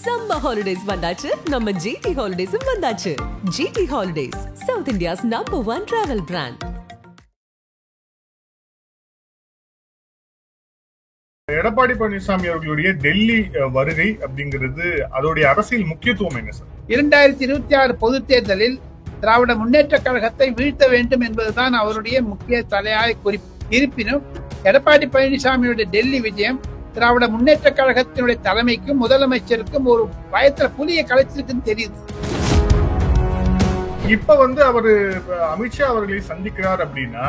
Summer holidays வந்தாச்சு, நம்ம GT ஹாலிடேஸும் வந்தாச்சு. GT holidays, south India's #1 travel brand. Edappadi Palaniswami அவர்களுடைய டெல்லி வருகை அப்படிங்கிறது அதோடைய அரசியல் முக்கியத்துவம் என்ன சார்? 2026 பொது தேர்தலில் திராவிட முன்னேற்ற கழகத்தை வீழ்த்த வேண்டும் என்பதுதான் அவருடைய முக்கிய தலையாய குறிப்பு. இருப்பினும் எடப்பாடி பழனிசாமியுடைய டெல்லி விஜயம் திராவிட முன்னேற்ற கழகத்தினுடைய தலைமைக்கும் முதலமைச்சருக்கும் ஒரு பயத்துல புலிய கலைச்சிருக்குன்னு தெரியுது. இப்ப அவரு அமித்ஷா அவர்களை சந்திக்கிறார் அப்படின்னா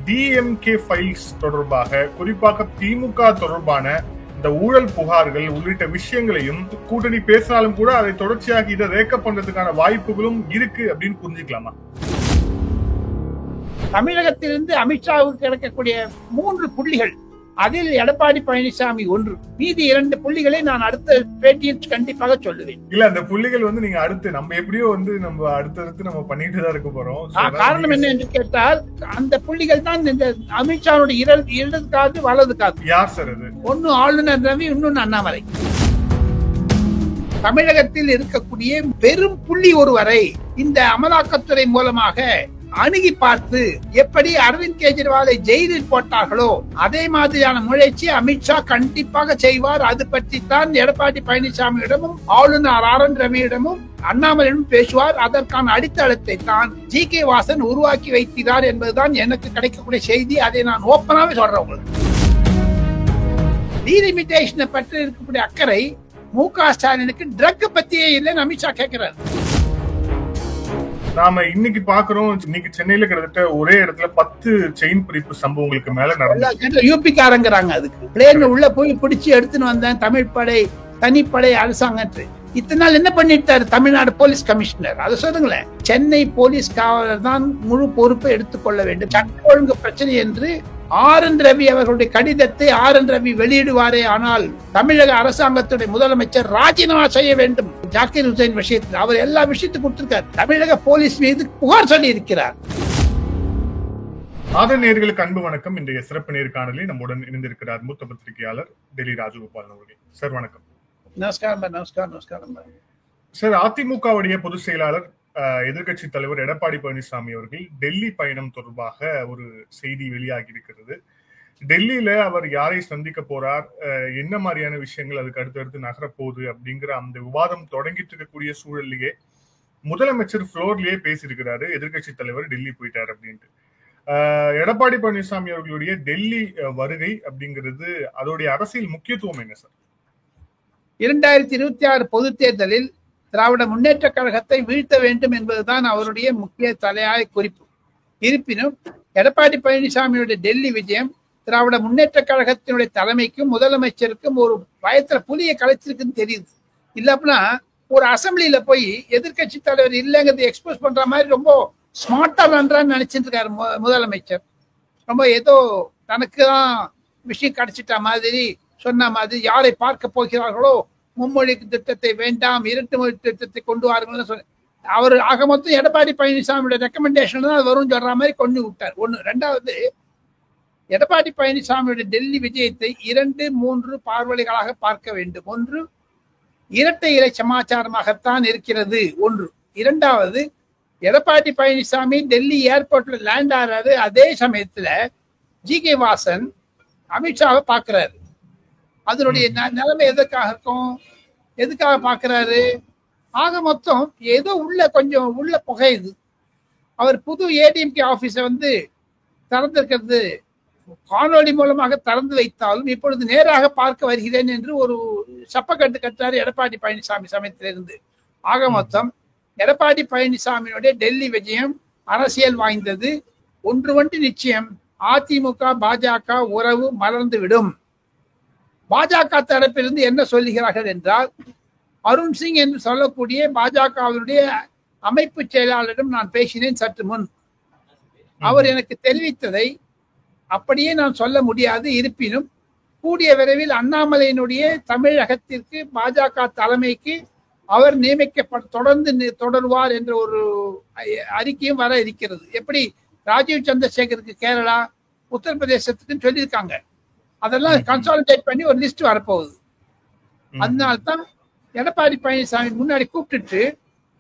டிஎம்கே ஃபைல்ஸ் தொடர்பாக, குறிப்பாக திமுக தொடர்பான இந்த ஊழல் புகார்கள் உள்ளிட்ட விஷயங்களையும் கூட்டணி பேசினாலும் கூட அதை தொடர்ச்சியாக இதை ரேக்கப் பண்றதுக்கான வாய்ப்புகளும் இருக்கு அப்படின்னு புரிஞ்சுக்கலாமா? தமிழகத்திலிருந்து அமித்ஷாவுக்கு கிடைக்கக்கூடிய 3 புள்ளிகள், அதில் எடப்பாடி பழனிசாமி ஒன்று, மீதி 2 புள்ளிகளை நான் அடுத்த பேட்டியில் கண்டிப்பாக சொல்லுவேன். இல்ல, அந்த புள்ளிகள் நீங்க அடுத்து நம்ம எப்படியோ நம்ம அடுத்தடுத்து நம்ம பண்ணிட்டு தான் இருக்க போறோம். காரணம் என்ன என்று கேட்டால், அந்த புள்ளிகள் தான் இந்த அமித்ஷாவுடைய இடது காது வலது காது. யார் சார் அது? ஒன்னு ஆளுநர் ரவி, இன்னொன்னு அண்ணாமலை. தமிழகத்தில் இருக்கக்கூடிய பெரும் புள்ளி ஒருவரை இந்த அமலாக்கத்துறை மூலமாக அணுகி பார்த்து எப்படி அரவிந்த் கெஜ்ரிவாலை ஜெயிலில் போட்டார்களோ அதே மாதிரியான முயற்சி அமித்ஷா கண்டிப்பாக செய்வார். அது பற்றி தான் எடப்பாடி பழனிசாமியிடமும் ஆளுநர் ஆர்.என். ரவியிடமும் அண்ணாமலையிடம் பேசுவார். அதற்கான அடித்தளத்தை தான் ஜி.கே. வாசன் உருவாக்கி வைக்கிறார் என்பதுதான் எனக்கு கிடைக்கக்கூடிய செய்தி. அதை நான் ஓப்பனாவே சொல்றேன் உங்களுக்கு. டீலிமிட்டேஷனை பற்றி இருக்கக்கூடிய அக்கறை மு.க. ஸ்டாலினுக்கு ட்ரக் பத்தியே இல்லைன்னு அமித்ஷா கேட்கிறார். நாம இன்னைக்கு பாக்குறோம், இன்னைக்கு சென்னையில கிட்டத்தட்ட ஒரே இடத்துல 10 செயின் பிரிப்பு சம்பவங்களுக்கு மேல நடந்தது. யூபிக்காரங்கிறாங்க. அதுக்கு பிளேன் உள்ள போய் பிடிச்சு எடுத்துன்னு வந்தேன் தமிழ் படை, தனிப்படை, அரசாங்கத்து. இத்தனை நாள் என்ன பண்ணிட்டாரு தமிழ்நாடு போலீஸ் கமிஷனர்? அதை சொல்லுங்களேன். சென்னை போலீஸ் காவலர் தான் முழு பொறுப்பை எடுத்துக்கொள்ள வேண்டும். சட்ட ஒழுங்கு பிரச்சனை என்று ஆர்.என். ரவி அவர்களுடைய கடிதத்தை ஆர்.என். ரவி வெளியிடுவாரே, ஆனால் தமிழக அரசாங்கத்துடைய முதலமைச்சர் ராஜினாமா செய்ய வேண்டும். ஜாக்கிர் ஹுசைன் விஷயத்தில் அவர் எல்லா விஷயத்தையும் கொடுத்திருக்கார். தமிழக போலீஸ் மீது புகார் சொல்லி இருக்கிறார். நேயர்களுக்கு அன்பு வணக்கம். இன்றைய சிறப்பு நேர்காணலில் நம்முடன் இணைந்திருக்கிறார் மூத்த பத்திரிகையாளர் டெல்லி ராஜகோபாலன் அவர்கள். சார் வணக்கம். நமஸ்காரம் சார், அதிமுகவுடைய பொதுச் செயலாளர் எதிர்கட்சி தலைவர் எடப்பாடி பழனிசாமி அவர்கள் டெல்லி பயணம் தொடர்பாக ஒரு செய்தி வெளியாகி இருக்கிறது. டெல்லியில அவர் யாரை சந்திக்க போறார், என்ன மாதிரியான விஷயங்கள் அதுக்கு அடுத்தடுத்து நகரப்போகுது அப்படிங்கிற அந்த விவாதம் தொடங்கிட்டு இருக்கக்கூடிய சூழல்லையே முதலமைச்சர் ஃப்ளோர்லயே பேசியிருக்கிறாரு, எதிர்கட்சி தலைவர் டெல்லி போயிட்டார் அப்படின்ட்டு. எடப்பாடி பழனிசாமி அவர்களுடைய டெல்லி வருகை அப்படிங்கிறது அதோடைய அரசியல் முக்கியத்துவம் என்ன சார்? 2026 பொது தேர்தலில் திராவிட முன்னேற்ற கழகத்தை வீழ்த்த வேண்டும் என்பதுதான் அவருடைய முக்கிய தலையாய குறிப்பு. இருப்பினும் எடப்பாடி பழனிசாமியுடைய டெல்லி விஜயம் திராவிட முன்னேற்ற கழகத்தினுடைய தலைமைக்கும் முதலமைச்சருக்கும் ஒரு பயத்துல புலிய கலைச்சிருக்குன்னு தெரியுது. இல்லப்பனா ஒரு அசம்பிளியில போய் எதிர்கட்சி தலைவர் இல்லைங்கிறது எக்ஸ்போஸ் பண்ற மாதிரி ரொம்ப ஸ்மார்ட்டா பண்றான்னு நினைச்சிட்டு இருக்காரு முதலமைச்சர். ரொம்ப ஏதோ தனக்கு தான் விஷயம் கிடைச்சிட்ட மாதிரி சொன்ன மாதிரி, யாரை பார்க்க போகிறார்களோ மும்மொழி திட்டத்தை வேண்டாம், 2 மொழி திட்டத்தை கொண்டு வாருங்கள்னு சொல்லி அவர் ஆக மொத்தம் எடப்பாடி பழனிசாமியோட ரெக்கமெண்டேஷன் தான் வரும் சொல்ற மாதிரி கொண்டு விட்டார். ஒண்ணு. ரெண்டாவது, எடப்பாடி பழனிசாமியோட டெல்லி விஜயத்தை 2-3 பார்வைகளாக பார்க்க வேண்டும். ஒன்று, இரட்டை இலை சமாச்சாரமாகத்தான் இருக்கிறது. ஒன்று. இரண்டாவது, எடப்பாடி பழனிசாமி டெல்லி ஏர்போர்ட்ல லேண்ட் ஆறாரு. அதே சமயத்துல ஜி.கே. வாசன் அமித்ஷாவை பாக்குறாரு. அதனுடைய நிலைமை எதுக்காக இருக்கும், எதுக்காக பாக்குறாரு? ஆக மொத்தம் ஏதோ கொஞ்சம் உள்ள புகையுது. அவர் புது ஏடிஎம்கே ஆபீஸ திறந்திருக்கிறது காணொலி மூலமாக திறந்து வைத்தாலும் இப்பொழுது நேராக பார்க்க வருகிறேன் என்று ஒரு சப்பக்கட்டு கட்டாரு எடப்பாடி பழனிசாமி சமயத்திலிருந்து. ஆக மொத்தம் எடப்பாடி பழனிசாமியுடைய டெல்லி விஜயம் அரசியல் வாய்ந்தது. ஒன்று நிச்சயம், அதிமுக பாஜக உறவு மலர்ந்து விடும். பாஜக தரப்பிலிருந்து என்ன சொல்லுகிறார்கள் என்றால், அருண் சிங் என்று சொல்லக்கூடிய பாஜகவினுடைய அமைப்பு செயலாளரிடம் நான் பேசினேன் சற்று முன். அவர் எனக்கு தெரிவித்ததை அப்படியே நான் சொல்ல முடியாது. இருப்பினும் கூடிய விரைவில் அண்ணாமலையினுடைய தமிழகத்திற்கு பாஜக தலைமைக்கு அவர் தொடருவார் என்ற ஒரு அறிக்கையும் வர இருக்கிறது. எப்படி ராஜீவ் சந்திரசேகருக்கு கேரளா, உத்தரப்பிரதேசத்துக்குன்னு சொல்லியிருக்காங்க. அதெல்லாம் கன்சாலிடேட் பண்ணி ஒரு லிஸ்ட் வரப்போகுது. அதனால்தான் எடப்பாடி பழனிசாமி முன்னாடி கூப்பிட்டுட்டு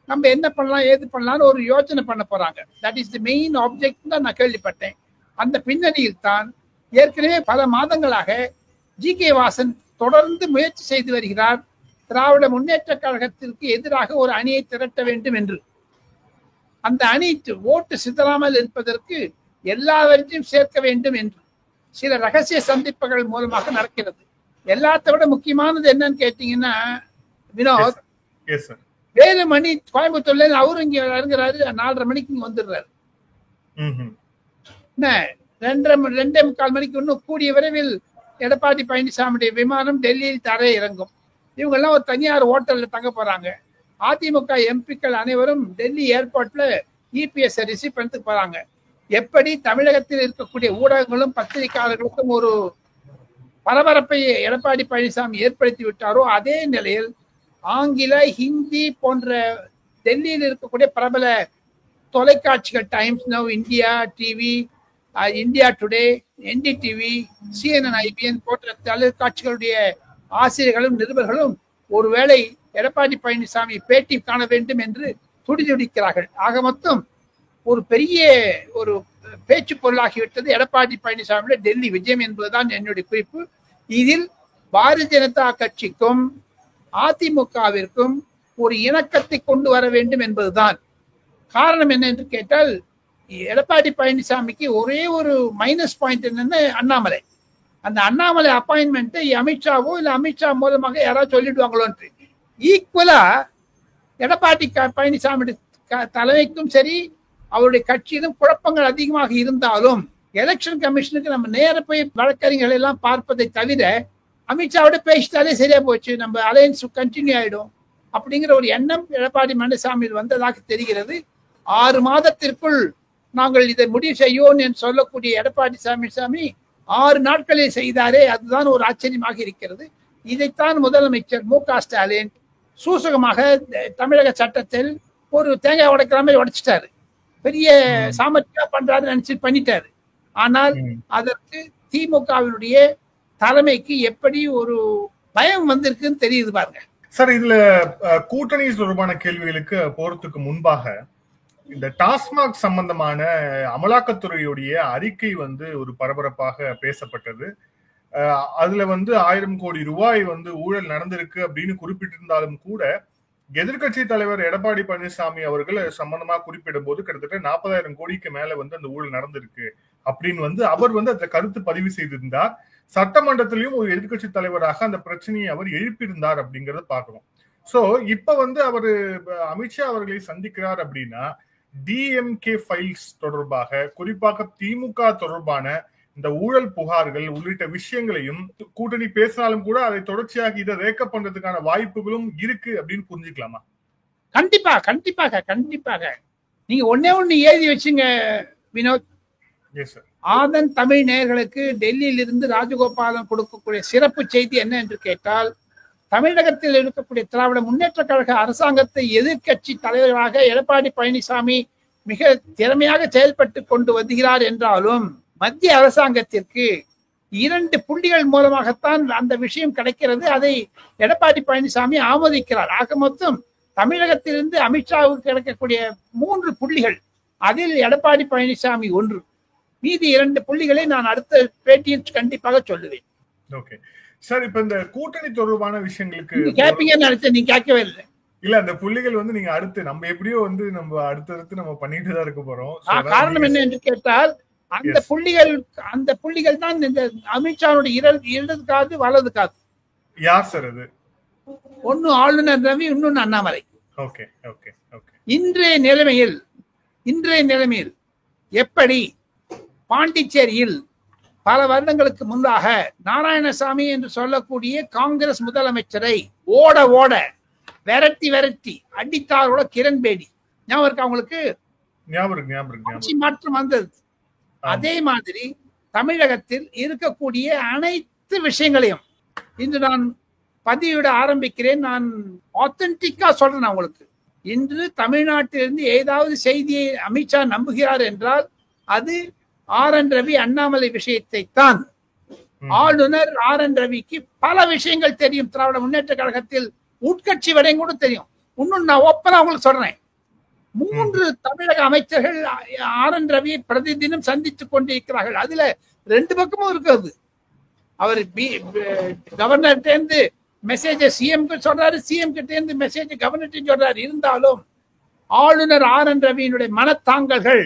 நம்ம என்ன பண்ணலாம் ஏது பண்ணலாம்னு ஒரு யோசனை பண்ண போறாங்க. That is the main object தான் நான் கேள்விப்பட்டேன். அந்த பின்னணியில் தான் ஏற்கனவே பல மாதங்களாக ஜி.கே. வாசன் தொடர்ந்து முயற்சி செய்து வருகிறார், திராவிட முன்னேற்ற கழகத்திற்கு எதிராக ஒரு அணியை திரட்ட வேண்டும் என்று. அந்த அணி ஓட்டு சிதறாமல் இருப்பதற்கு எல்லாவற்றையும் சேர்க்க வேண்டும் என்று சில ரகசிய சந்திப்புகள் மூலமாக நடக்கிறது. எல்லாத்த விட முக்கியமானது என்னன்னு கேட்டீங்கன்னா, வினோத், வேலுமணி கோயம்புத்தூர்ல அவரும் இங்க இறங்குறாரு, 4:30 மணிக்கு இங்க வந்துடுறாரு. 2:45 மணிக்கு இன்னும் கூடிய விரைவில் எடப்பாடி பழனிசாமியுடைய விமானம் டெல்லியில் தர இறங்கும். இவங்க எல்லாம் ஒரு தனியார் ஹோட்டல்ல தங்க போறாங்க. அதிமுக எம்பிக்கள் அனைவரும் டெல்லி ஏர்போர்ட்ல இபிஎஸ் ரிசீவ் பண்ணிட்டு போறாங்க. எப்படி தமிழகத்தில் இருக்கக்கூடிய ஊடகங்களும் பத்திரிகையாளர்களுக்கும் ஒரு பரபரப்பை எடப்பாடி பழனிசாமி ஏற்படுத்தி விட்டாரோ, அதே நிலையில் ஆங்கில, ஹிந்தி போன்ற டெல்லியில் இருக்கக்கூடிய பிரபல தொலைக்காட்சிகள், times now, India TV, India today, NDTV, CNN, IBN போன்ற தொலைக்காட்சிகளுடைய ஆசிரியர்களும் நிருபர்களும் ஒருவேளை எடப்பாடி பழனிசாமி பேட்டி காண வேண்டும் என்று துடிதுடிக்கிறார்கள். ஆக மொத்தம் ஒரு பெரிய ஒரு பேச்சு பொருளாகிவிட்டது எடப்பாடி பழனிசாமியுடைய டெல்லி விஜயம் என்பதுதான் என்னுடைய குறிப்பு. இதில் பாரதிய ஜனதா கட்சிக்கும் அதிமுகவிற்கும் ஒரு இணக்கத்தை கொண்டு வர வேண்டும் என்பதுதான். காரணம் என்ன என்று கேட்டால், எடப்பாடி பழனிசாமிக்கு ஒரே ஒரு மைனஸ் பாயிண்ட் என்னன்னா அண்ணாமலை. அந்த அண்ணாமலை அப்பாயின்மெண்ட்டை அமித்ஷாவோ இல்ல அமித்ஷா மூலமாக யாராவது சொல்லிடுவாங்களோன்று. ஈக்குவலா எடப்பாடி பழனிசாமி தலைமைக்கும் சரி, அவருடைய கட்சியிலும் குழப்பங்கள் அதிகமாக இருந்தாலும் எலெக்ஷன் கமிஷனுக்கு நம்ம நேர போய் வழக்கறிஞர்கள் எல்லாம் பார்ப்பதை தவிர அமித்ஷாவோட பேசிட்டாலே சரியா போச்சு, நம்ம அலையன்ஸ் கண்டினியூ ஆயிடும் அப்படிங்கிற ஒரு எண்ணம் எடப்பாடி பழனிசாமியில் வந்ததாக தெரிகிறது. 6 மாதத்திற்குள் நாங்கள் இதை முடிவு செய்யோம் என்று சொல்லக்கூடிய எடப்பாடி பழனிசாமி 6 நாட்களில் செய்தாரே, அதுதான் ஒரு ஆச்சரியமாக இருக்கிறது. இதைத்தான் முதலமைச்சர் மு.க. ஸ்டாலின் சூசகமாக தமிழக சட்டத்தில் ஒரு தேங்காய் உடைக்கிற மாதிரி உடைச்சிட்டாரு. பெரிய சாமர்த்தியா பண்றாரு நினைச்சு பண்ணிட்டாரு. ஆனால் அதற்கு திமுகவினுடைய தலைமைக்கு எப்படி ஒரு பயம் வந்திருக்குன்னு தெரியுது பாருங்க. சார், இதுல கூட்டணி தொடர்பான கேள்விகளுக்கு போறதுக்கு முன்பாக இந்த டாஸ்மாக் சம்பந்தமான அமலாக்கத்துறையுடைய அறிக்கை ஒரு பரபரப்பாக பேசப்பட்டது. அதுல 1000 கோடி ரூபாய் ஊழல் நடந்திருக்கு அப்படின்னு குறிப்பிட்டிருந்தாலும் கூட எதிர்கட்சி தலைவர் எடப்பாடி பழனிசாமி அவர்கள் சம்பந்தமா குறிப்பிடும் போது கிட்டத்தட்ட 40,000 கோடிக்கு மேல அந்த ஊழல் நடந்திருக்கு அப்படின்னு அவர் அதுல கருத்து பதிவு செய்திருந்தார். சட்டமன்றத்திலையும் ஒரு எதிர்கட்சி தலைவராக அந்த பிரச்சனையை அவர் எழுப்பியிருந்தார் அப்படிங்கறத பாக்குறோம். சோ இப்ப அவரு அமித்ஷா அவர்களை சந்திக்கிறார் அப்படின்னா டிஎம்கே ஃபைல்ஸ் தொடர்பாக, குறிப்பாக திமுக தொடர்பான இந்த ஊழல் புகார்கள் உள்ளிட்ட விஷயங்களையும் கூட்டணி பேசினாலும் கூட அதை தொடர்ச்சியாக இதை ரேக்கப் பண்றதுக்கான வாய்ப்புகளும் இருக்கு அப்படின்னு புரிஞ்சுக்கலாமா? கண்டிப்பா கண்டிப்பாக கண்டிப்பாக. நீங்க ஒண்ணு எழுதி வச்சுங்க வினோத். ஆதன் தமிழ் நேயர்களுக்கு டெல்லியில் இருந்து ராஜகோபாலன் கொடுக்கக்கூடிய சிறப்பு செய்தி என்ன என்று கேட்டால், தமிழகத்தில் இருக்கக்கூடிய திராவிட முன்னேற்ற கழக அரசாங்கத்தை எதிர்கட்சி தலைவராக எடப்பாடி பழனிசாமி மிக திறமையாக செயல்பட்டு கொண்டு வருகிறார் என்றாலும் மத்திய அரசாங்கத்திற்கு 2 புள்ளிகள் மூலமாகத்தான் அந்த விஷயம் கிடைக்கிறது. அதை எடப்பாடி பழனிசாமி ஆமோதிக்கிறார். ஆக மொத்தம் தமிழகத்திலிருந்து அமித்ஷாவுக்கு கிடைக்கக்கூடிய 3 புள்ளிகள், அதில் எடப்பாடி பழனிசாமி 1. மீதி 2 புள்ளிகளை நான் அடுத்த பேட்டியில் கண்டிப்பாக சொல்லுவேன். ஓகே சார், இப்ப இந்த கூட்டணி தொடர்பான விஷயங்களுக்கு கேட்பீங்கன்னு நினைச்சேன், நீங்க கேட்கவே இல்லை. இல்ல, அந்த புள்ளிகள் நீங்க அடுத்து நம்ம எப்படியோ நம்ம அடுத்தடுத்து நம்ம பண்ணிட்டு தான் இருக்க போறோம். காரணம் என்ன என்று கேட்டால், அந்த புள்ளிகள் தான் இந்த அமித்ஷாவுடைய இடது காது வலது காது. யார் சார் அது? ஒன்னு ஆளுநர் ரவி, இன்னொன்னு அண்ணாமலை. Okay okay okay. இன்றைய நிலைமையில் எப்படி பாண்டிச்சேரியில் பல வருடங்களுக்கு முன்பாக நாராயணசாமி என்று சொல்லக்கூடிய காங்கிரஸ் முதலமைச்சரை ஓட விரட்டி அடித்தாரோட கிரண் பேடி, ஞாபகம் இருக்கா உங்களுக்கு? ஆட்சி மாற்றம் வந்தது. அதே மாதிரி தமிழகத்தில் இருக்கக்கூடிய அனைத்து விஷயங்களையும் இன்று நான் பதிவிட ஆரம்பிக்கிறேன். நான் ஆத்தென்டிக்கா சொல்றேன் உங்களுக்கு. இன்று தமிழ்நாட்டிலிருந்து ஏதாவது செய்தியை அமித்ஷா நம்புகிறார் என்றால் அது RN ரவி அண்ணாமலை விஷயத்தை தான். ஆளுநர் RN ரவிக்கு பல விஷயங்கள் தெரியும். திராவிட முன்னேற்ற கழகத்தில் உட்கட்சி வரையும் கூட தெரியும். இன்னும் நான் ஓப்பனா உங்களுக்கு சொல்றேன், 3 தமிழக அமைச்சர்கள் RN ரவியை பிரதி தினம் சந்தித்துக் கொண்டிருக்கிறார்கள். அதுல 2 பக்கமும் இருக்கிறது. அவர் கவர்னர்கிட்ட இருந்து மெசேஜ் சிஎம் சொல்றாரு, சிஎம் கிட்ட இருந்து மெசேஜ் கவர்னர் சொல்றாரு. இருந்தாலும் ஆளுநர் RN ரவியினுடைய மனத்தாங்கல்கள்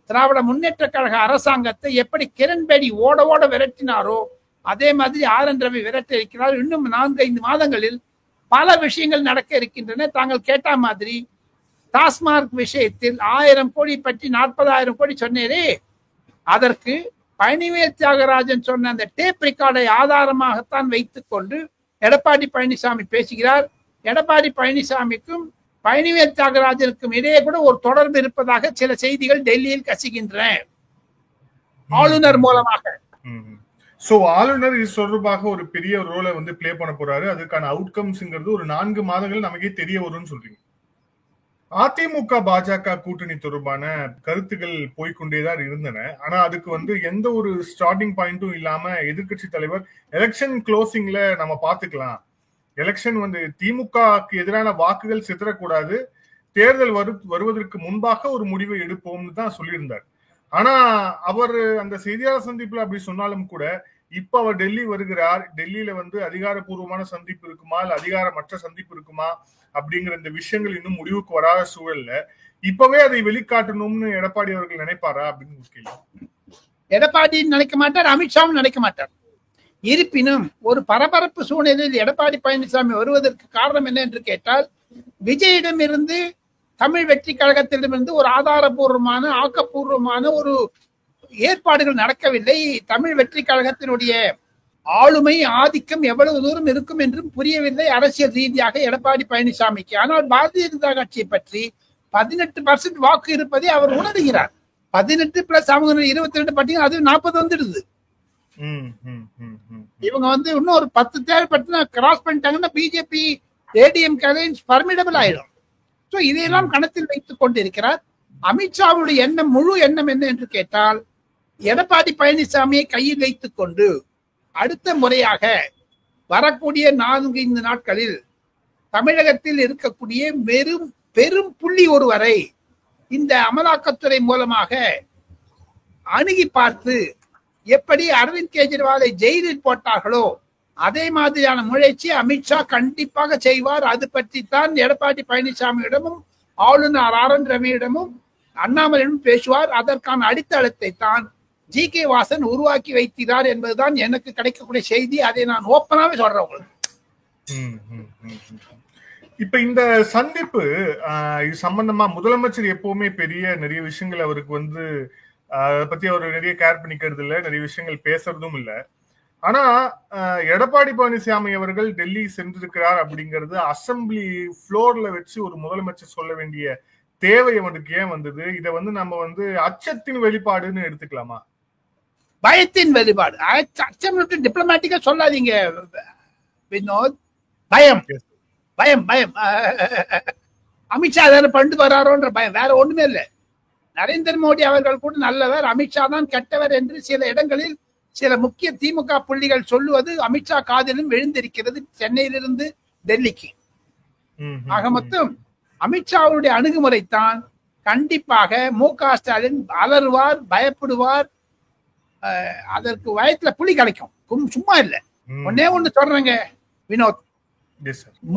திராவிட முன்னேற்ற கழக அரசாங்கத்தை எப்படி கிரண்பேடி ஓட ஓட விரட்டினாரோ அதே மாதிரி RN ரவி விரட்ட இருக்கிறார். இன்னும் 4-5 மாதங்களில் பல விஷயங்கள் நடக்க இருக்கின்றன. தாங்கள் கேட்ட மாதிரி டாஸ்மார்க் விஷயத்தில் 1000 கோடி பற்றி 40,000 கோடி சொன்னேரே, அதற்கு பழனிவேல் தியாகராஜன் சொன்ன அந்த டேப் ரெக்கார்டை ஆதாரமாகத்தான் வைத்துக் கொண்டு எடப்பாடி பழனிசாமி பேசுகிறார். எடப்பாடி பழனிசாமிக்கும் பழனிவேல் தியாகராஜனுக்கும் இடையே கூட ஒரு தொடர்பு இருப்பதாக சில செய்திகள் டெல்லியில் கசிகின்றன ஆளுநர் மூலமாக. சோ ஆளுநர் இது தொடர்பாக ஒரு பெரிய ரோலை பிளே பண்ண போறாரு. அதுக்கான அவுட்கம்ஸ்ங்கிறது ஒரு 4 மாதங்கள் நமக்கே தெரிய வரும்னு சொல்றீங்க. அதிமுக பாஜக கூட்டணி தொடர்பான கருத்துக்கள் போய்கொண்டேதான் இருந்தன. ஆனா அதுக்கு எந்த ஒரு ஸ்டார்டிங் பாயிண்டும் இல்லாம எதிர்கட்சி தலைவர் எலெக்ஷன் க்ளோசிங்ல நம்ம பாத்துக்கலாம், எலெக்ஷன் திமுகக்கு எதிரான வாக்குகள் சிதறக்கூடாது, தேர்தல் வருவதற்கு முன்பாக ஒரு முடிவை எடுப்போம்னு தான் சொல்லியிருந்தார். ஆனா அவர் அந்த செய்தியாளர் சந்திப்புல அப்படி சொன்னாலும் கூட இப்ப அவர் டெல்லி வருகிறார். டெல்லியில அதிகாரப்பூர்வமான சந்திப்பு இருக்குமா இல்ல அதிகாரமற்ற சந்திப்பு இருக்குமா அப்படிங்கிற இந்த விஷயங்கள் இன்னும் முடிவுக்கு வராத சூழல்ல இப்பவே அதை வெளிக்காட்டணும்னு எடப்பாடி அவர்கள் நினைப்பாரா அப்படின்னு கேள்வி. எடப்பாடி நினைக்க மாட்டார், அமித்ஷாவும் நினைக்க மாட்டார். இருப்பினும் ஒரு பரபரப்பு சூழ்நிலையில் எடப்பாடி பழனிசாமி வருவதற்கு காரணம் என்ன என்று கேட்டால், விஜயிடம் இருந்து தமிழ் வெற்றி கழகத்திடமிருந்து ஒரு ஆதாரபூர்வமான ஆக்கப்பூர்வமான ஒரு ஏற்பாடுகள் நடக்கவில்லை. தமிழ் வெற்றி கழகத்தினுடைய ஆளுமை ஆதிக்கம் எவ்வளவு தூரம் இருக்கும் என்றும் புரியவில்லை அரசியல் ரீதியாக எடப்பாடி பழனிசாமிக்கு. ஆனால் பாரதிய ஜனதா கட்சியை பற்றி 18% வாக்கு இருப்பதை அவர் உணர்கிறார். 18 பிளஸ் அவங்க 22 பார்த்தீங்கன்னா அது 40 வந்துடுது. இவங்க இன்னும் ஒரு 10 தேவைப்பட்டு கிராஸ் பண்ணிட்டாங்கன்னா பிஜேபி ஏடிஎம் பர்மிடபிள் ஆயிடும். சோ இதையெல்லாம் கணத்தில் வைத்துக் கொண்டிருக்கிறார். அமித்ஷாவுடைய எண்ணம், முழு எண்ணம் என்ன என்று கேட்டால், எடப்பாடி பழனிசாமியை கையில் வைத்துக் கொண்டு அடுத்த முறையாக வரக்கூடிய 4-5 நாட்களில் தமிழகத்தில் இருக்கக்கூடிய பெரும் புள்ளி ஒருவரை இந்த அமலாக்கத்துறை மூலமாக அணுகி பார்த்து எப்படி அரவிந்த் கெஜ்ரிவாலை ஜெயிலில் போட்டார்களோ அதே மாதிரியான முயற்சி அமித்ஷா கண்டிப்பாக செய்வார். அது பற்றி தான் எடப்பாடி பழனிசாமியிடமும் ஆளுநர் RN ரவியிடமும் அண்ணாமலையிடம் பேசுவார். அதற்கான அடித்தளத்தை தான் ஜி.கே. வாசன் உருவாக்கி வைக்கிறார் என்பதுதான் எனக்கு கிடைக்கக்கூடிய செய்தி. அதை நான் ஓப்பனாவே சொல்றேன் உங்களுக்கு. இப்ப இந்த சந்திப்பு இது சம்பந்தமா முதலமைச்சர் எப்பவுமே நிறைய விஷயங்கள் அவருக்கு அதை பத்தி அவர் நிறைய கேர் பண்ணிக்கிறது இல்ல, நிறைய விஷயங்கள் பேசுறதும் இல்ல. ஆனா எடப்பாடி பழனிசாமி அவர்கள் டெல்லி சென்றிருக்கிறார் அப்படிங்கிறது அசம்பிளி புளோர்ல வச்சு ஒரு முதலமைச்சர் சொல்ல வேண்டிய தேவை அவனுக்கு ஏன் வந்தது? இதை நம்ம அச்சத்தின் வெளிப்பாடுன்னு எடுத்துக்கலாமா? பயத்தின் வெளிப்பாடு. அச்சம் டிப்ளமேட்டிக்கா சொல்லாதீங்க வினோத். பயம் பயம் பயம். அமித்ஷா தானே பண்ணிட்டு வராரோன்ற பயம், வேற ஒண்ணுமே இல்லை. நரேந்திர மோடி அவர்கள் கூட நல்லவர், அமித்ஷா தான் கெட்டவர் என்று சில இடங்களில் சில முக்கிய திமுக புள்ளிகள் சொல்லுவது அமித்ஷா காதிலும் விழுந்திருக்கிறது, சென்னையிலிருந்து டெல்லிக்கு. ஆக மொத்தம் அமித்ஷாவுடைய அணுகுமுறை தான் கண்டிப்பாக மு.க. ஸ்டாலின் அலறுவார், பயப்படுவார். அதற்கு வயத்துல புலி கிடைக்கும், சும்மா இல்ல. ஒன்னே ஒண்ணு சொல்றேங்க வினோத்,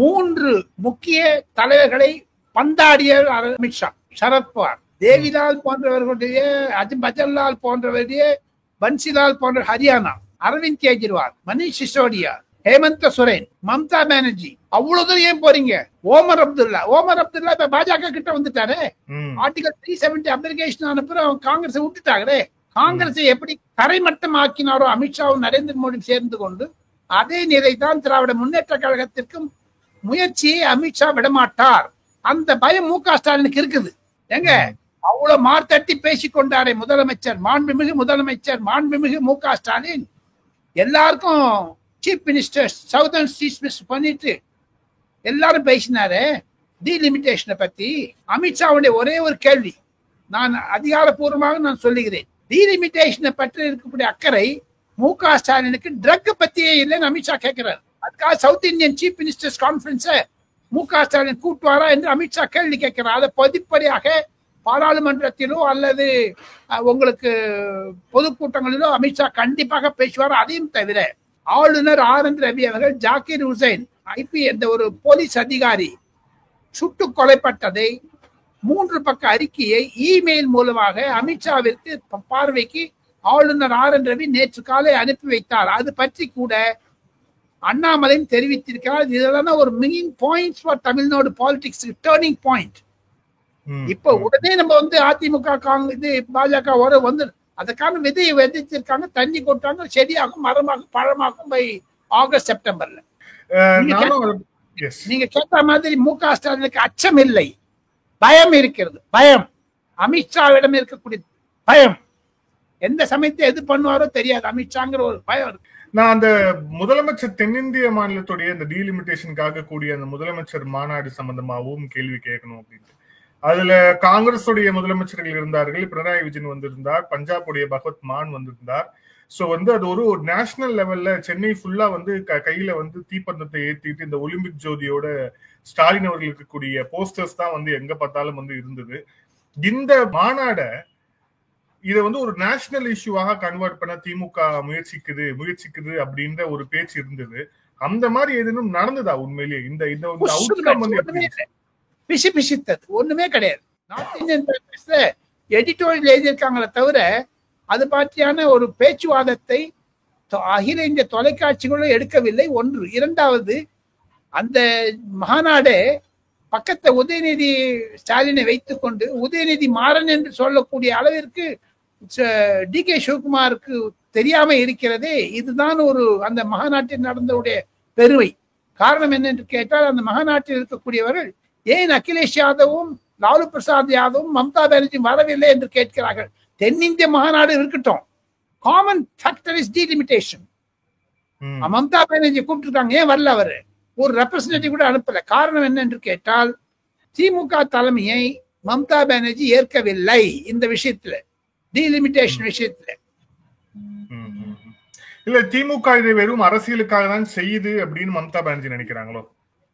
3 முக்கிய தலைவர்களை பந்தாடிய அமித்ஷா, சரத்பவார், தேவிலால் போன்றவர்களுடைய, பஜன்லால் போன்றவருடைய, பன்சிலால் போன்ற ஹரியானா, அரவிந்த் கெஜ்ரிவால், மணிஷ் சிசோடியா, ஹேமந்த சோரன், மம்தா பானர்ஜி, அவ்வளவு தூரம் ஏன் போறீங்க? ஓமர் அப்துல்லா இப்ப பாஜக கிட்ட வந்துட்டாரு. ஆர்டிகல் 370 அப்ளிகேஷன் அனுப்புற காங்கிரஸ் விட்டுட்டாங்களே. காங்கிரஸை எப்படி தரைமட்டம் ஆக்கினாரோ அமித்ஷாவும் நரேந்திர மோடி சேர்ந்து கொண்டு, அதே நிலை தான் திராவிட முன்னேற்ற கழகத்திற்கும் முயற்சியை அமித்ஷா விடமாட்டார். அந்த பயம் மு.க. ஸ்டாலினுக்கு இருக்குது. எங்க அவ்வளவு மார்த்தட்டி பேசிக் கொண்டாரே முதலமைச்சர், மாண்புமிகு முதலமைச்சர், மாண்புமிகு மு.க. ஸ்டாலின். எல்லாருக்கும் chief minister Southern chief minister பண்ணிட்டு எல்லாரும் பேசினாரு டீலிமிட்டேஷனை பத்தி. அமித்ஷாவுடைய ஒரே ஒரு கேள்வி நான் அதிகாரப்பூர்வமாக நான் சொல்லுகிறேன், டீலிமிட்டேஷனை பற்றி இருக்கக்கூடிய அக்கறை மு.க. ஸ்டாலினுக்கு ட்ரக் பத்தியே இல்லைன்னு அமித்ஷா கேட்கிறார். அதுக்காக சவுத் இந்தியன் சீஃப் மினிஸ்டர்ஸ் கான்ஃபரன்ஸை மு.க. ஸ்டாலின் கூட்டுவாரா என்று அமித்ஷா கேள்வி கேட்கிறார். அதை பொதுப்படியாக பாராளுமன்றத்திலோ அல்லது உங்களுக்கு பொதுக்கூட்டங்களிலோ அமித்ஷா கண்டிப்பாக பேசுவார். அதையும் தவிர ஆளுநர் RN ரவி அவர்கள் ஜாகிர் ஹுசைன் என்ற ஒரு போலீஸ் அதிகாரி சுட்டு கொலைப்பட்டதை 3 பக்க அறிக்கையை இமெயில் மூலமாக அமித்ஷாவிற்கு பார்வைக்கு ஆளுநர் RN ரவி நேற்று காலை அனுப்பி வைத்தார். அது பற்றி கூட அண்ணாமலையும் தெரிவித்திருக்கிறார். இதெல்லாம் ஒரு main points for Tamil Nadu politics, turning point. இப்ப உடனே நம்ம அதிமுக இது பாஜக வந்து அதுக்கான விதையை விதைச்சிருக்காங்க, தண்ணி கொட்டாங்க, செடியாகும், மரமாகும், பழமாகும் பை ஆகஸ்ட் செப்டம்பர்ல. நீங்க கேட்ட மாதிரி மு.க. ஸ்டாலினுக்கு அச்சம் இல்லை, பயம் இருக்கிறது. பயம், அமித்ஷாவிடம் இருக்கக்கூடிய பயம். எந்த சமயத்தை எது பண்ணுவாரோ தெரியாது, அமித்ஷாங்கிற ஒரு பயம் இருக்கு. நான் அந்த முதலமைச்சர் தென்னிந்திய மாநிலத்துடைய இந்த டீலிமிட்டேஷனுக்காக கூடிய அந்த முதலமைச்சர் மாநாடு சம்பந்தமாகவும் கேள்வி கேட்கணும் அப்படின்னு. அதுல காங்கிரஸுடைய முதலமைச்சர்கள் இருந்தார்கள், பினராயி விஜயன் வந்திருந்தார், பஞ்சாபுடைய பகவத் மான் வந்திருந்தார். சோ அது ஒரு நேஷனல் லெவல்ல சென்னை ஃபுல்லா கையில தீப்பந்தத்தை ஏத்திட்டு இந்த ஒலிம்பிக் ஜோதியோட ஸ்டாலின் அவர்களுக்கு கூடிய போஸ்டர்ஸ் தான் எங்க பார்த்தாலும் இருந்தது. இந்த மாநாட இதை ஒரு நேஷனல் இஷ்யூவாக கன்வெர்ட் பண்ண திமுக முயற்சிக்குது அப்படின்ற ஒரு பேச்சு இருந்தது. அந்த மாதிரி எதுவும் நடந்ததா உண்மையிலேயே? இந்த பிசித்தது ஒண்ணுமே கிடையாது. நார்த் இந்தியன் பேப்பர்ஸ்ல எடிட்டோரியல் எழுதியிருக்காங்களே தவிர அது பற்றியான ஒரு பேச்சுவாதத்தை அகில இந்திய தொலைக்காட்சிகளும் எடுக்கவில்லை. ஒன்று. இரண்டாவது, அந்த மாநாடு பக்கத்தை உதயநிதி ஸ்டாலினை வைத்துக் கொண்டு உதயநிதி மாறன் என்று சொல்லக்கூடிய அளவிற்கு டி.கே. சிவகுமாருக்கு தெரியாம இருக்கிறதே. இதுதான் அந்த மாநாட்டில் நடந்தவுடைய பெருமை. காரணம் என்னென்று கேட்டால், அந்த மாநாட்டில் இருக்கக்கூடியவர்கள் ஏன் அகிலேஷ் யாதவும் லாலு பிரசாத் யாதவும் மம்தா பானர்ஜி வரவில்லை என்று கேட்கிறார்கள். தென்னிந்திய மாநாடு இருக்கட்டும், common factor is delimitation. Mamata Banerjee கூப்பிட்டுருக்காங்க, ஏன் வரல? அவரு ஒரு ரெப்ரசன்டேட்டிவ் கூட அனுப்பல. காரணம் என்ன என்று கேட்டால், திமுக தலைமையை மம்தா பானர்ஜி ஏற்கவில்லை இந்த விஷயத்துல, டீலிமிட்டேஷன் விஷயத்துல. இல்ல, திமுக இதை வெறும் அரசியலுக்காக தான் செய்யுது அப்படின்னு மம்தா பானர்ஜி நினைக்கிறாங்களோ?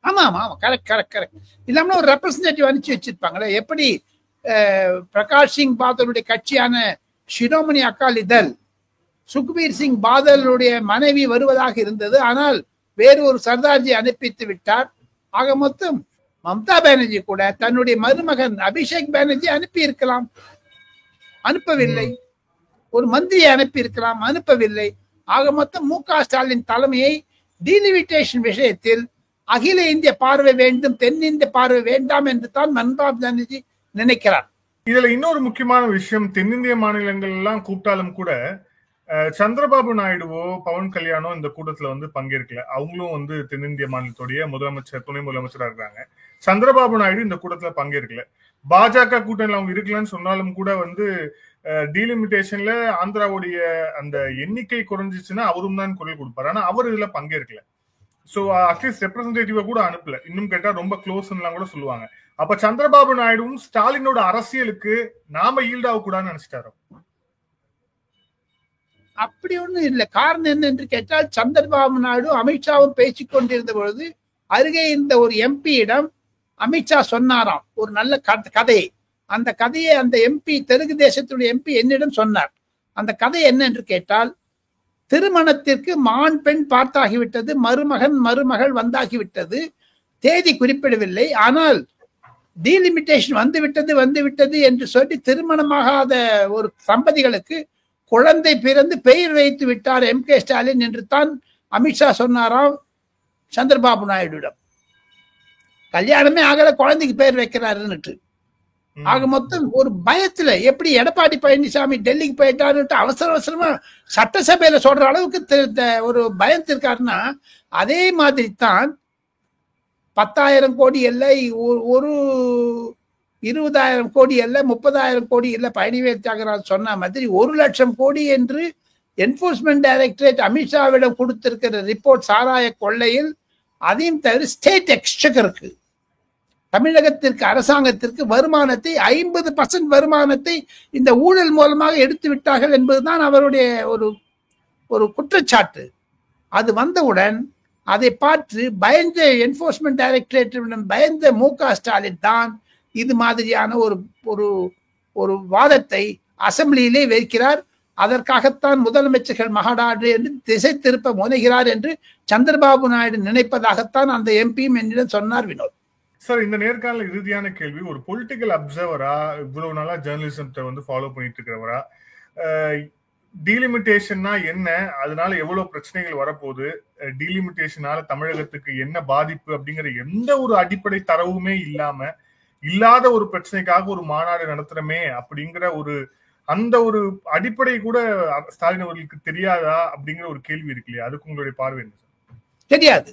ஆமா ஆமா ஆமா, கரெக்ட். இல்லாம ஒரு ரெப்ரசன்டேட்டிவ் அனுப்பிச்சு வச்சிருப்பாங்களே. எப்படி பிரகாஷ் சிங் பாதலுடைய கட்சியான ஷிரோமணி அகாலி தள் சுக்பீர் சிங் பாதலுடைய மனைவி வருவதாக இருந்தது. ஆனால் வேறு ஒரு சர்தார்ஜி அனுப்பித்து விட்டார். ஆக மொத்தம் மம்தா பானர்ஜி கூட தன்னுடைய மருமகன் அபிஷேக் பானர்ஜி அனுப்பி இருக்கலாம், அனுப்பவில்லை. ஒரு மந்திரியை அனுப்பி இருக்கலாம், அனுப்பவில்லை. ஆக மொத்தம் மு.க. ஸ்டாலின் தலைமையை டீலிமிட்டேஷன் விஷயத்தில் அகில இந்திய பார்வை வேண்டும், தென்னிந்திய பார்வை வேண்டாம் என்று தான் மம்தா பானர்ஜி நினைக்கிறார். இதுல இன்னொரு முக்கியமான விஷயம், தென்னிந்திய மாநிலங்கள் எல்லாம் கூப்பிட்டாலும் கூட சந்திரபாபு நாயுடுவோ பவன் கல்யாணோ இந்த கூட்டத்துல பங்கேற்கல. அவங்களும் தென்னிந்திய மாநிலத்துடைய முதலமைச்சர், துணை முதலமைச்சரா இருக்காங்க. சந்திரபாபு நாயுடு இந்த கூட்டத்துல பங்கேற்கல. பாஜக கூட்டணியில் அவங்க இருக்கலன்னு சொன்னாலும் கூட டீலிமிட்டேஷன்ல ஆந்திராவுடைய அந்த எண்ணிக்கை குறைஞ்சிச்சுன்னா அவரும் தான் குரல் கொடுப்பாரு. ஆனா அவர் இதுல பங்கேற்கல. சோ அட்லீஸ்ட் ரெப்ரசன்டேட்டிவ கூட அனுப்பல. இன்னும் கேட்டா ரொம்ப க்ளோஸ் கூட சொல்லுவாங்க. அப்ப சந்திரபாபு நாயுடுவும் ஸ்டாலினோட அரசியலுக்கு நாம ஈல்டாக கூடாதுன்னு நினைச்சிட்டாரோ? அப்படி ஒண்ணும் இல்லை. காரணம் என்ன என்று கேட்டால், சந்திரபாபு நாயுடு அமித்ஷாவும் பேசிக் கொண்டிருந்த பொழுது அருகே இருந்த ஒரு எம்பியிடம் அமித்ஷா சொன்னாராம் ஒரு நல்ல கதையை. அந்த கதையை அந்த எம்பி, தெலுங்கு தேசத்துடைய எம்பி என்னிடம் சொன்னார். அந்த கதை என்ன என்று கேட்டால், திருமணத்திற்கு மான் பெண் பார்த்தாகிவிட்டது, மருமகள் வந்தாகிவிட்டது, தேதி குறிப்பிடவில்லை. ஆனால் டீலிமிட்டேஷன் வந்துவிட்டது என்று சொல்லி திருமணமாகாத ஒரு தம்பதிகளுக்கு குழந்தை பிறந்து பெயர் வைத்து விட்டார் M.K. ஸ்டாலின் என்று தான் அமித்ஷா சொன்னாராம் சந்திரபாபு நாயுடுவிடம். கல்யாணமே ஆகல, குழந்தைக்கு பெயர் வைக்கிறாருன்னுட்டு. ஆக மொத்தம் ஒரு பயத்துல, எப்படி எடப்பாடி பழனிசாமி டெல்லிக்கு போயிட்டாருன்ட்டு அவசரமா சட்டசபையில சொல்ற அளவுக்கு ஒரு பயத்திருக்காருன்னா, அதே மாதிரி தான் 10,000 கோடி இல்லை, ஒரு 20,000 கோடி இல்ல, 30,000 கோடி இல்ல, பழனிவேல் தியாகராஜ் சொன்ன மாதிரி 1,00,000 கோடி என்று என்போர்ஸ்மெண்ட் டைரக்டரேட் அமித்ஷாவிடம் கொடுத்திருக்கிற ரிப்போர்ட் சாராய கொள்ளையில். அதையும் தவிர ஸ்டேட் எக்ஸ்செக்கருக்கு, தமிழகத்திற்கு, அரசாங்கத்திற்கு வருமானத்தை 50% வருமானத்தை இந்த ஊழல் மூலமாக எடுத்து விட்டார்கள் என்பதுதான் அவருடைய ஒரு குற்றச்சாட்டு. அது வந்தவுடன் அதை பார்த்து பயந்த என்போர்ஸ்மெண்ட் டைரக்டரேட்டிடம் பயந்த மு.க. ஸ்டாலின் தான் இது மாதிரியான ஒரு ஒரு வாதத்தை அசெம்பிளியிலே வைக்கிறார். அதற்காகத்தான் முதலமைச்சர்கள் மாநாடு என்று திசை திருப்ப முனைகிறார் என்று சந்திரபாபு நாயுடு நினைப்பதாகத்தான் அந்த எம்பியும் என்னிடம் சொன்னார். வினோத் சார், இந்த நேர்காணல இறுதியான கேள்வி, ஒரு பொலிட்டிக்கல் அப்சர்வரா இவ்வளவு நாளா ஜேர்னலிசத்தை ஃபாலோ பண்ணிட்டு இருக்கிறவரா, டீலிமிட்டேஷன்னா என்ன, அதனால எவ்வளவு பிரச்சனைகள் வரப்போகுது, டீலிமிட்டேஷனால தமிழகத்துக்கு என்ன பாதிப்பு அப்படிங்கிற எந்த ஒரு அடிப்படை தரவுமே இல்லாத ஒரு பிரச்சனைக்காக ஒரு மாநாடு நடத்துறமே அப்படிங்கிற அந்த ஒரு அடிப்படை கூட ஸ்டாலின் அவர்களுக்கு தெரியாதா அப்படிங்கிற ஒரு கேள்வி இருக்கு இல்லையா? அதுக்கு உங்களுடைய பார்வை என்ன? தெரியாது,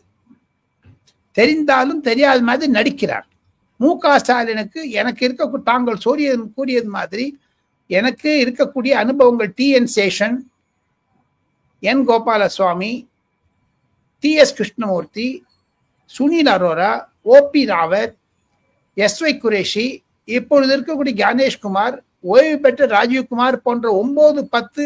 தெரிந்தாலும் தெரியாத மாதிரி நடிக்கிறார். மு.க. ஸ்டாலினுக்கு எனக்கு இருக்க தாங்கள் கூறியது மாதிரி எனக்கு இருக்கக்கூடிய அனுபவங்கள் டி.என். சேஷன், என். கோபாலசுவாமி, டி.எஸ். கிருஷ்ணமூர்த்தி, சுனில் அரோரா, ஓ.பி. ராவத், எஸ்.வை. குரேஷி, இப்பொழுது இருக்கக்கூடிய கணேஷ்குமார், ஓய்வு பெற்ற ராஜீவ்குமார் போன்ற 9-10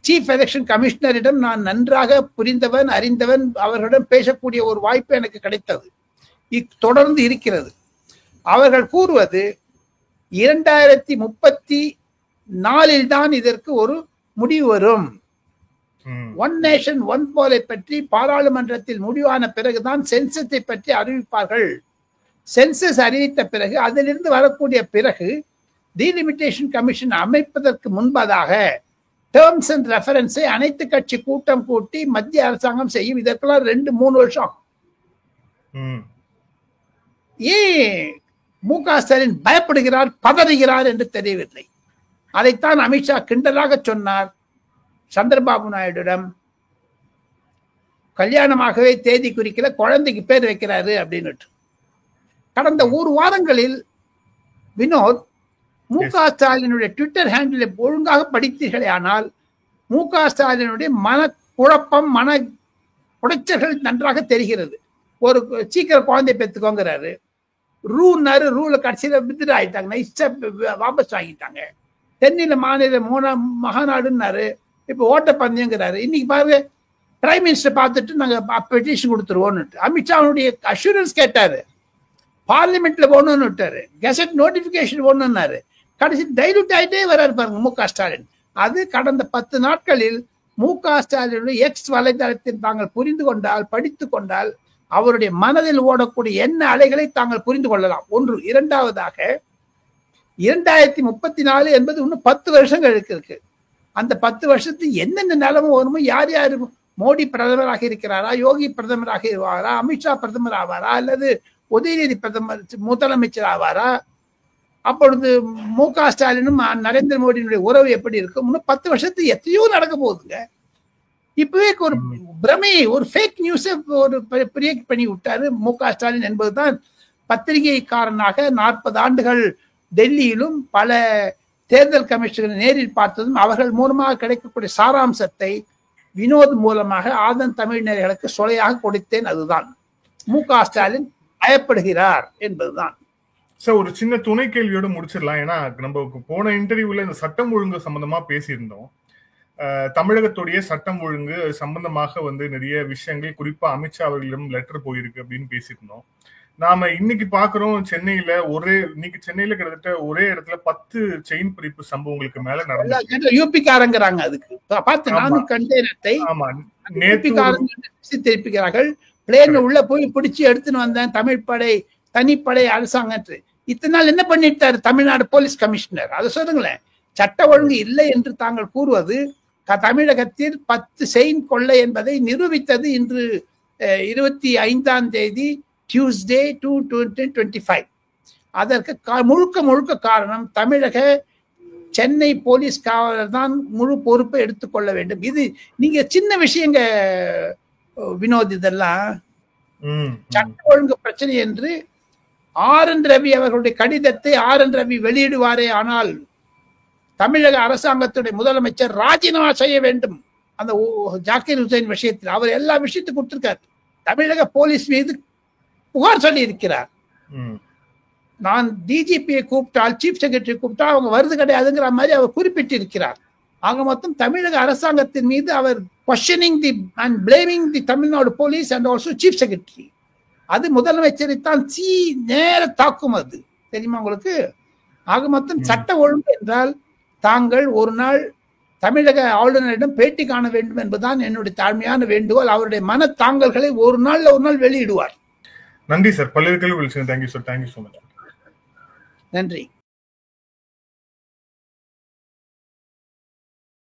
சீஃப் எலெக்ஷன் கமிஷனரிடம் நான் நன்றாக புரிந்தவன், அறிந்தவன், அவர்களிடம் பேசக்கூடிய ஒரு வாய்ப்பு எனக்கு கிடைத்தது, தொடர்ந்து இருக்கிறது. அவர்கள் கூறுவது 2034 தான் இதற்கு ஒரு முடிவு வரும். ஒன் நேஷன் ஒன் போலை பற்றி பாராளுமன்றத்தில் முடிவான பிறகுதான் சென்சஸை பற்றி அறிவிப்பார்கள். சென்சஸ் அறிவித்த பிறகு அதிலிருந்து வரக்கூடிய பிறகு டீலிமிட்டேஷன் கமிஷன் அமைப்பதற்கு முன்பதாக டேர்ம்ஸ் அண்ட் ரெஃபரன்ஸை அனைத்து கட்சி கூட்டம் கூட்டி மத்திய அரசாங்கம் செய்யும். இதற்கெல்லாம் 2-3 வருஷம். ஏன் மு.க. ஸ்டாலின் பயப்படுகிறார், பதறுகிறார் என்று தெரியவில்லை. அதைத்தான் அமித்ஷா கிண்டலாக சொன்னார் சந்திரபாபு நாயுடுடம். கல்யாணமாகவே தேதி குறிக்கல, குழந்தைக்கு பேர் வைக்கிறாரு அப்படின்னு. கடந்த 1 வாரங்களில் வினோத், மு.க. ஸ்டாலினுடைய ட்விட்டர் ஹேண்டிலை ஒழுங்காக படித்தீர்களே ஆனால் மு.க. ஸ்டாலினுடைய மனக்குழப்பம், மன உடைச்சல்கள் நன்றாக தெரிகிறது. ஒரு சீக்கிரம் குழந்தை பெற்றுக்கோங்கிறாரு, ரூல கடைசியில வித்ரா ஆயிட்டாங்க, நைஸா வாபஸ் வாங்கிட்டாங்க. தென்னில மாநில மகாநாடுன்னாரு, இப்ப ஓட்டப்பந்தயங்கிறாரு. இன்னைக்கு பாருங்க, பிரைம் மினிஸ்டர் பார்த்துட்டு நாங்க பெட்டிஷன் கொடுத்துருவோம்னு அமித்ஷாவுடைய அஷூரன்ஸ் கேட்டாரு. பார்லிமெண்ட்ல போகணும்னு விட்டாரு, கெசட் நோட்டிபிகேஷன் போகணும்னாரு. கடைசி டைலூட் ஆயிட்டே வர்றாரு பாருங்க மு.க. ஸ்டாலின். அது கடந்த 10 நாட்களில் மு.க. ஸ்டாலினுடைய எக்ஸ் வலைதளத்தில் தாங்கள் புரிந்து கொண்டால், படித்து கொண்டால் அவருடைய மனதில் ஓடக்கூடிய என்ன அலைகளை தாங்கள் புரிந்து கொள்ளலாம். ஒன்று. இரண்டாவதாக 2034 என்பது இன்னும் 10 வருஷங்கள் இருக்கு. அந்த 10 வருஷத்துக்கு என்னென்ன நிலைமை வருமோ, யார் யாரு, மோடி பிரதமராக இருக்கிறாரா, யோகி பிரதமராக இருவாரா, அமித்ஷா பிரதமர் ஆவாரா, அல்லது உதயநிதி பிரதமர் முதலமைச்சர் ஆவாரா, அப்பொழுது மு.க. ஸ்டாலினும் நரேந்திர மோடியினுடைய உறவு எப்படி இருக்கும், இன்னும் 10 வருஷத்துக்கு எத்தையோ நடக்க போகுதுங்க. இப்பவே ஒரு பிரமையை, ஒரு ஃபேக் நியூஸை கிரியேட் பண்ணி விட்டாரு மு.க. ஸ்டாலின் என்பதுதான் பத்திரிகைக்காரனாக 40 ஆண்டுகள் டெல்லியிலும் பல தேர்தல் கமிஷனை நேரில் பார்த்ததும் அவர்கள் மூலமாக கிடைக்கக்கூடிய சாராம்சத்தை வினோத் மூலமாக ஆதன் தமிழினர்களுக்கு சொலையாக கொடுத்தேன். அதுதான் மு.க. ஸ்டாலின் பயப்படுகிறார் என்பதுதான். சார், ஒரு சின்ன துணை கேள்வியோட முடிச்சிடலாம். ஏன்னா நம்ம போன இன்டர்வியூல இந்த சட்டம் ஒழுங்கு சம்பந்தமா பேசியிருந்தோம். தமிழகத்துடைய சட்டம் ஒழுங்கு சம்பந்தமாக நிறைய விஷயங்கள், குறிப்பா அமித்ஷா அவர்களிடம் லெட்டர் போயிருக்கு அப்படின்னு பேசியிருந்தோம். நாம இன்னைக்கு பாக்குறோம், இன்னைக்கு சென்னையில கிட்டத்தட்ட ஒரே இடத்துல 10 செயின் பிரிப்பு சம்பவங்களுக்கு மேல நடந்து யூபிக்காரங்கிறாங்க. அதுக்கு பார்த்து நானும் கண்டேனத்தை திருப்பிக்கிறார்கள். பிளேன் உள்ள போய் பிடிச்சி எடுத்துன்னு வந்தேன், தமிழ் படை தனிப்படை அரசாங்கத்து. இத்தனை நாள் என்ன பண்ணிட்டாரு தமிழ்நாடு போலீஸ் கமிஷனர்? அதை சொல்லுங்களேன். சட்ட ஒழுங்கு இல்லை என்று தாங்கள் கூறுவது தமிழகத்தில் 10 செயின் கொள்ளை என்பதை நிரூபித்தது இன்று 25ஆம் தேதி டியூஸ்டே 2/2025. அதற்கு முழுக்க காரணம் தமிழக சென்னை போலீஸ் காவலர் தான் முழு பொறுப்பை எடுத்துக்கொள்ள வேண்டும். இது நீங்க சின்ன விஷயங்க வினோத், இதெல்லாம் சட்ட ஒழுங்கு பிரச்சனை என்று ஆர்.என். ரவி அவர்களுடைய கடிதத்தை ஆர்.என். ரவி வெளியிடுவாரே ஆனால் தமிழக அரசாங்கத்துடைய முதலமைச்சர் ராஜினாமா செய்ய வேண்டும். அந்த ஜாக்கிர் ஹுசைன் விஷயத்தில் அவர் எல்லா விஷயத்தையும் கொடுத்திருக்கார். தமிழக போலீஸ் மீது புகார் சொல்லி இருக்கிறார். நான் டிஜிபியை கூப்பிட்டால், சீஃப் செக்ரட்டரி கூப்பிட்டா அவங்க வருது கிடையாதுங்கிற மாதிரி அவர் குறிப்பிட்டு இருக்கிறார். ஆக மொத்தம் தமிழக அரசாங்கத்தின் மீது அவர் questioning the and blaming the Tamil Nadu police and also chief secretary. அது முதலமைச்சரைத்தான் நேர தாக்கும். அது தெரியுமா உங்களுக்கு? ஆக மொத்தம் சட்ட ஒழுங்கு என்றால் தாங்கள் ஒரு நாள் தமிழக ஆளுநரிடம் பேட்டி காண வேண்டும் என்பதுதான் என்னுடைய தாழ்மையான வேண்டுகோள். அவருடைய மன தாங்கல்களை ஒரு நாள் வெளியிடுவார். நன்றி சார். பல்வேறு கேள்விகள். Thank you sir. Thank you so much. நன்றி.